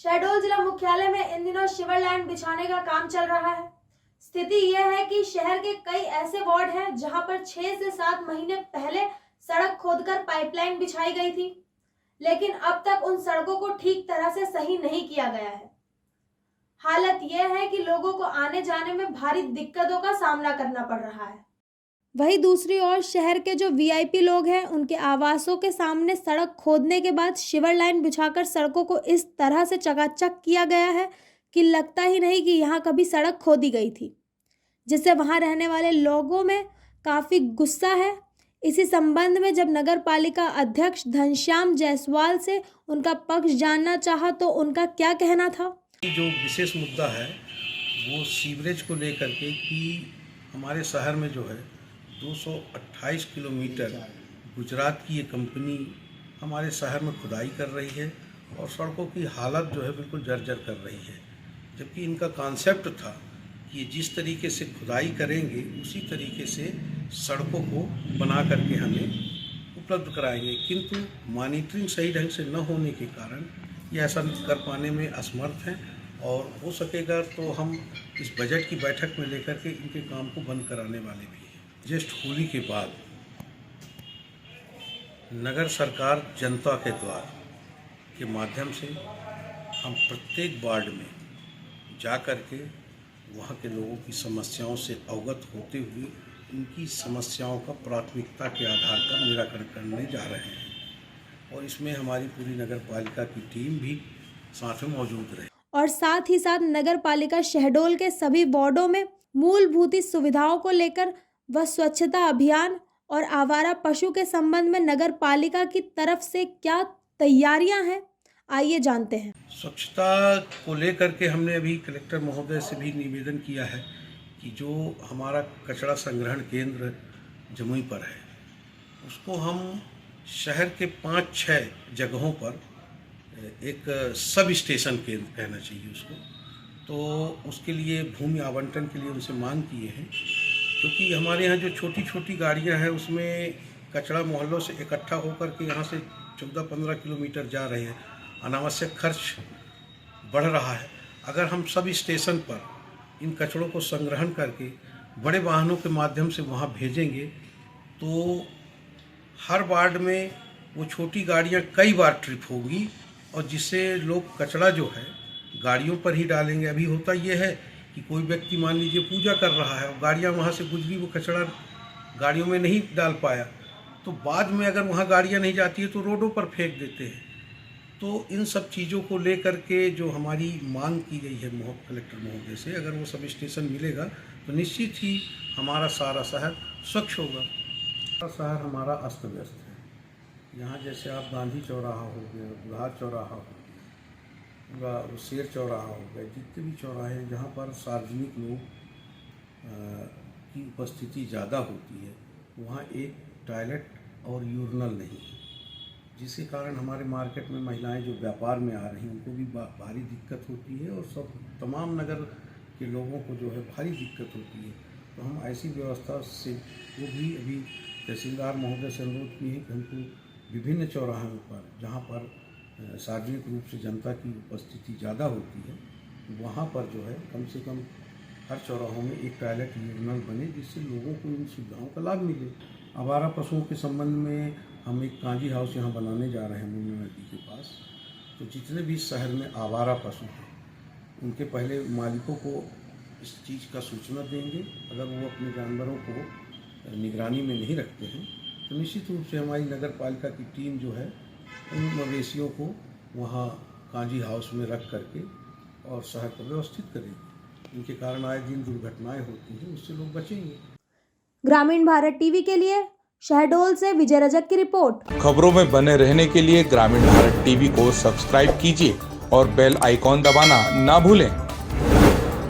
शहडोल जिला मुख्यालय में इन दिनों शिवर लाइन बिछाने का काम चल रहा है। स्थिति यह है कि शहर के कई ऐसे वार्ड हैं जहां पर 6 से 7 महीने पहले सड़क खोदकर पाइपलाइन बिछाई गई थी, लेकिन अब तक उन सड़कों को ठीक तरह से सही नहीं किया गया है। हालत यह है कि लोगों को आने जाने में भारी दिक्कतों का सामना करना पड़ रहा है। वहीं दूसरी ओर शहर के जो वीआईपी लोग हैं, उनके आवासों के सामने सड़क खोदने के बाद शिवर लाइन बिछाकर सड़कों को इस तरह से चकाचक किया गया है कि लगता ही नहीं कि यहाँ कभी सड़क खोदी गई थी, जिससे वहाँ रहने वाले लोगों में काफ़ी गुस्सा है। इसी संबंध में जब नगर पालिका अध्यक्ष घनश्याम जायसवाल से उनका पक्ष जानना चाहा तो उनका क्या कहना था। जो विशेष मुद्दा है वो सीवरेज को लेकर के कि हमारे शहर में जो है 228 किलोमीटर गुजरात की ये कंपनी हमारे शहर में खुदाई कर रही है और सड़कों की हालत जो है बिल्कुल जर्जर कर रही है, जबकि इनका कॉन्सेप्ट था कि जिस तरीके से खुदाई करेंगे उसी तरीके से सड़कों को बना करके हमें उपलब्ध कराएंगे, किंतु मॉनिटरिंग सही ढंग से न होने के कारण ये ऐसा कर पाने में असमर्थ हैं। और हो सकेगा तो हम इस बजट की बैठक में लेकर के इनके काम को बंद कराने वाले भी हैं। जस्ट होली के बाद नगर सरकार जनता के द्वार के माध्यम से हम प्रत्येक वार्ड में जा कर के वहाँ के लोगों की समस्याओं से अवगत होते हुए उनकी समस्याओं का प्राथमिकता के आधार पर निराकरण करने जा रहे हैं और इसमें हमारी पूरी नगर पालिका की टीम भी साथ में मौजूद रहे और साथ ही साथ नगर पालिका शहडोल के सभी वार्डों में मूलभूत सुविधाओं को लेकर व स्वच्छता अभियान और आवारा पशु के संबंध में नगर पालिका की तरफ से क्या तैयारियां हैं, आइए जानते हैं। स्वच्छता को लेकर के हमने अभी कलेक्टर महोदय से भी निवेदन किया है कि जो हमारा कचरा संग्रहण केंद्र जमुई पर है उसको हम शहर के 5-6 जगहों पर एक सब स्टेशन केंद्र कहना चाहिए उसको, तो उसके लिए भूमि आवंटन के लिए उनसे मांग किए हैं, क्योंकि हमारे यहाँ जो छोटी छोटी गाड़ियाँ हैं उसमें कचरा मोहल्लों से इकट्ठा होकर के यहाँ से 14-15 किलोमीटर जा रहे हैं, अनावश्यक खर्च बढ़ रहा है। अगर हम सब स्टेशन पर इन कचड़ों को संग्रहण करके बड़े वाहनों के माध्यम से वहाँ भेजेंगे तो हर वार्ड में वो छोटी गाड़ियाँ कई बार ट्रिप होंगी और जिससे लोग कचरा जो है गाड़ियों पर ही डालेंगे। अभी होता ये है कि कोई व्यक्ति मान लीजिए पूजा कर रहा है और गाड़ियाँ वहाँ से गुजरी, वो कचरा गाड़ियों में नहीं डाल पाया, तो बाद में अगर वहाँ गाड़ियाँ नहीं जाती है तो रोडों पर फेंक देते हैं। तो इन सब चीज़ों को लेकर के जो हमारी मांग की गई है कलेक्टर महोदय से, अगर वो सब स्टेशन मिलेगा तो निश्चित ही हमारा सारा शहर स्वच्छ होगा। शहर हमारा अस्त व्यस्त है। यहाँ जैसे आप गांधी चौराहा हो गया, बुढ़ार चौराहा हो गया, शेर चौराहा हो गया, जितने भी चौराहे हैं जहाँ पर सार्वजनिक लोग की उपस्थिति ज़्यादा होती है वहाँ एक टॉयलेट और यूरिनल नहीं है, जिसके कारण हमारे मार्केट में महिलाएं जो व्यापार में आ रही हैं उनको भी भारी दिक्कत होती है और सब तमाम नगर के लोगों को जो है भारी दिक्कत होती है। तो हम ऐसी व्यवस्था से वो भी अभी तहसीलदार महोदय से अनुरोध किए हैं कि हमको विभिन्न चौराहों पर जहाँ पर सार्वजनिक रूप से जनता की उपस्थिति ज़्यादा होती है वहाँ पर जो है कम से कम हर चौराहों में एक टॉयलेट यूरिनल बने, जिससे लोगों को इन सुविधाओं का लाभ मिले। आवारा पशुओं के संबंध में हम एक कांजी हाउस यहाँ बनाने जा रहे हैं मुन्ना नदी के पास। तो जितने भी शहर में आवारा पशु हैं उनके पहले मालिकों को इस चीज़ का सूचना देंगे। अगर वो अपने जानवरों को निगरानी में नहीं रखते हैं तो निश्चित रूप से हमारी नगर पालिका की टीम जो है उन मवेशियों को वहाँ कांजी हाउस में रख करके और शहर को व्यवस्थित करेगी। इनके कारण आए दिन दुर्घटनाएं होती हैं, उससे लोग बचेंगे। ग्रामीण भारत टीवी के लिए शहडोल से विजय रजक की रिपोर्ट। खबरों में बने रहने के लिए ग्रामीण भारत टीवी को सब्सक्राइब कीजिए और बेल आइकॉन दबाना ना भूलें।